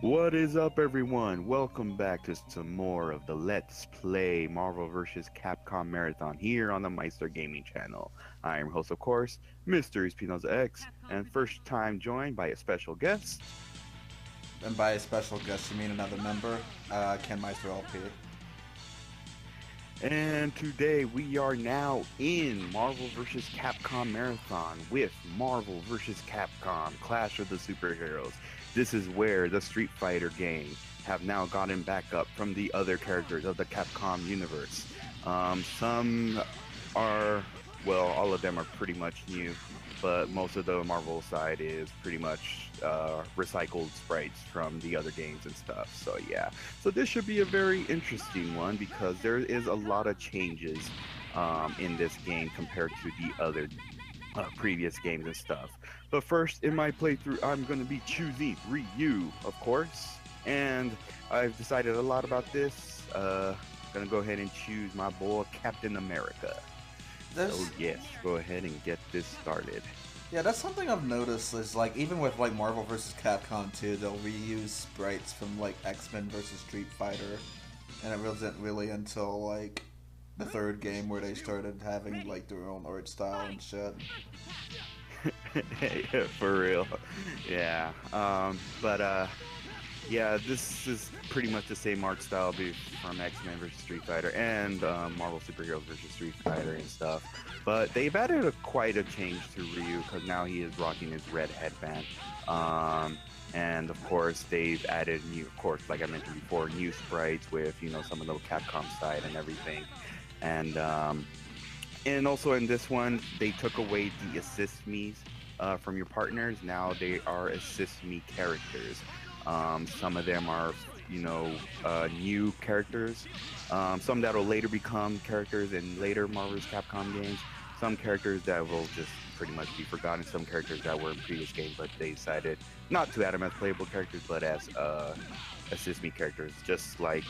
What is up, everyone? Welcome back to some more of the Let's Play Marvel vs. Capcom Marathon here on the Meister Gaming channel. I am your host, of course, MrESPNozaX, and first time joined by a special guest. And by a special guest, you mean another member, KenMeister LP. And today we are now in Marvel vs. Capcom Marathon with Marvel vs. Capcom Clash of the Superheroes. This is where the Street Fighter gang have now gotten back up from the other characters of the Capcom universe. Some are, well, all of them are pretty much new, but most of the Marvel side is pretty much recycled sprites from the other games and stuff. So yeah, so this should be a very interesting one because there is a lot of changes in this game compared to the other previous games and stuff. But first, in my playthrough, I'm going to be choosing Ryu, of course, and I've decided a lot about this. Gonna go ahead and choose my boy Captain America. So yes, go ahead and get this started. Yeah, that's something I've noticed is like even with like Marvel vs. Capcom 2, they'll reuse sprites from like X-Men vs. Street Fighter, and it wasn't really until like the third game where they started having like their own art style and shit. Yeah, for real. Yeah. Yeah, this is pretty much the same art style from X-Men vs. Street Fighter and Marvel Superheroes vs. Street Fighter and stuff. But they've added quite a change to Ryu because now he is rocking his red headband. And of course, they've added new, of course, like I mentioned before, new sprites with some of the Capcom side and everything. And also in this one, they took away the assist me's from your partners. Now they are assist me characters. Some of them are, new characters. Some that will later become characters in later Marvel's Capcom games. Some characters that will just pretty much be forgotten. Some characters that were in previous games, but they decided not to add them as playable characters, but as assist me characters, just like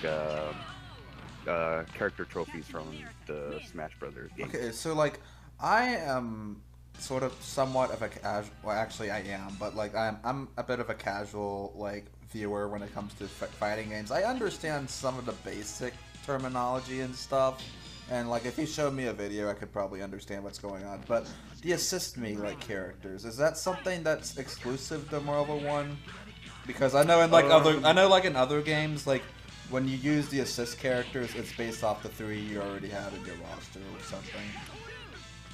character trophies from the Smash Brothers game. Okay, so like I am sort of somewhat of a casual. Well, actually, I am, but like I'm a bit of a casual like viewer when it comes to fighting games. I understand some of the basic terminology and stuff, and like if you showed me a video, I could probably understand what's going on. But the assist me like characters, is that something that's exclusive to Marvel One? Because I know in like in other games like. When you use the assist characters, it's based off the 3 you already have in your roster or something.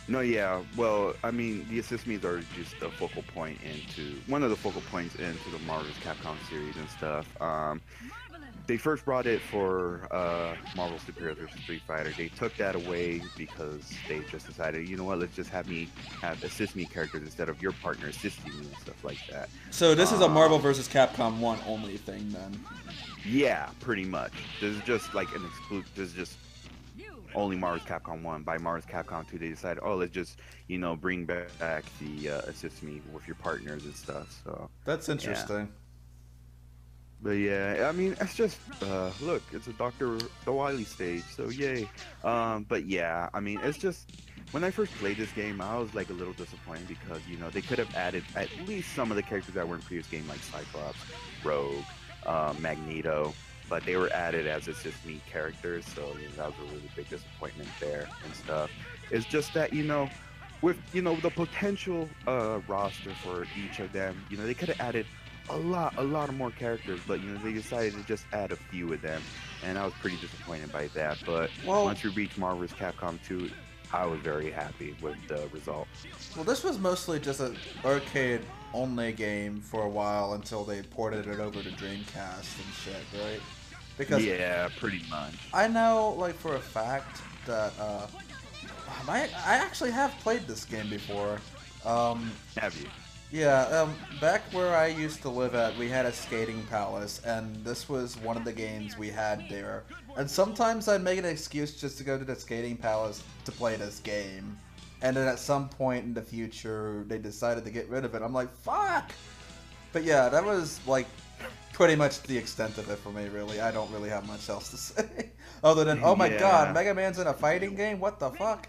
No, yeah. Well, I mean, the assist me's are just a focal point into one of the focal points into the Marvel's Capcom series and stuff. They first brought it for Marvel Superheroes vs. Street Fighter. They took that away because they just decided, you know what, let's just have assist me characters instead of your partner assisting me and stuff like that. So this is a Marvel vs. Capcom 1 only thing then? Yeah, pretty much. This is just like an exclusive. This is just only Marvel's Capcom 1. By Marvel's Capcom 2, they decided, oh, let's just, bring back the assist me with your partners and stuff. So that's interesting. Yeah. But yeah, I mean, it's just, look, it's a Dr. Wily stage, so yay. But yeah, I mean, it's just, when I first played this game, I was like a little disappointed because, they could have added at least some of the characters that were in previous games, like Cyclops, Rogue, Magneto, but they were added as assist me characters, so that was a really big disappointment there and stuff. It's just that, with, the potential roster for each of them, they could have added a lot of more characters, but they decided to just add a few of them, and I was pretty disappointed by that. But once we reached Marvel's Capcom 2, I was very happy with the result. Well, this was mostly just an arcade only game for a while until they ported it over to Dreamcast and shit, right? Because yeah, pretty much. I know, like for a fact that I actually have played this game before. Have you? Yeah, back where I used to live at, we had a skating palace, and this was one of the games we had there. And sometimes I'd make an excuse just to go to the skating palace to play this game. And then at some point in the future, they decided to get rid of it. I'm like, fuck! But yeah, that was like pretty much the extent of it for me, really. I don't really have much else to say. Other than, oh my god, Mega Man's in a fighting game? What the fuck?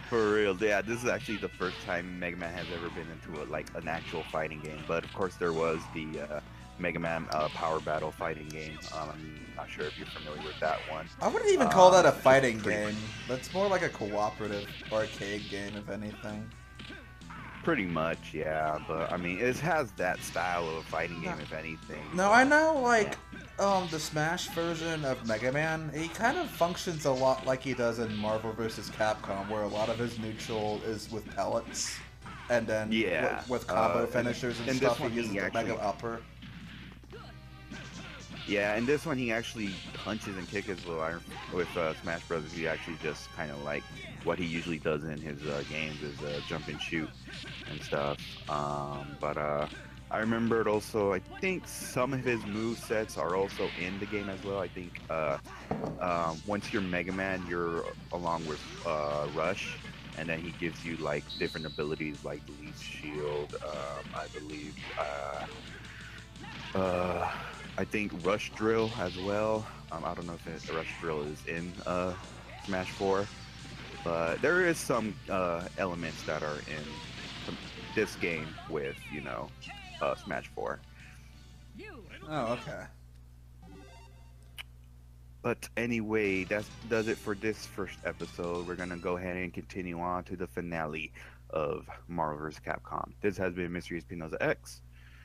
For real, yeah. This is actually the first time Mega Man has ever been into an actual fighting game. But of course, there was the Mega Man Power Battle fighting game. I'm not sure if you're familiar with that one. I wouldn't even call that a It's just fighting pretty game. That's more like a cooperative arcade game, if anything. Pretty much, yeah. But I mean, it has that style of fighting No, game, if anything. no, I But know, yeah, like, the Smash version of Mega Man, he kind of functions a lot like he does in Marvel vs. Capcom, where a lot of his neutral is with pellets, and then yeah. with combo finishers and And this stuff, he one, uses he the Mega actually, Upper. yeah, and this one he actually punches and kicks as well. With Smash Brothers, he actually just kind of like what he usually does in his games is jump and shoot and stuff. But I remembered also, I think some of his move sets are also in the game as well. I think once you're Mega Man, you're along with Rush, and then he gives you like different abilities like Leaf Shield, I believe. Uh, I think Rush Drill as well. I don't know if Rush Drill is in Smash 4, but there is some elements that are in this game with Smash 4. Oh, okay. But anyway, that does it for this first episode. We're gonna go ahead and continue on to the finale of Marvel vs. Capcom. This has been MrESPNozaX.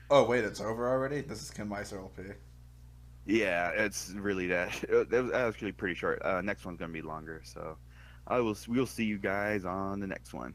Oh, wait, it's over already? This is KenMeister LP. Yeah, it's really that. It was actually pretty short. Next one's gonna be longer, so we'll see you guys on the next one.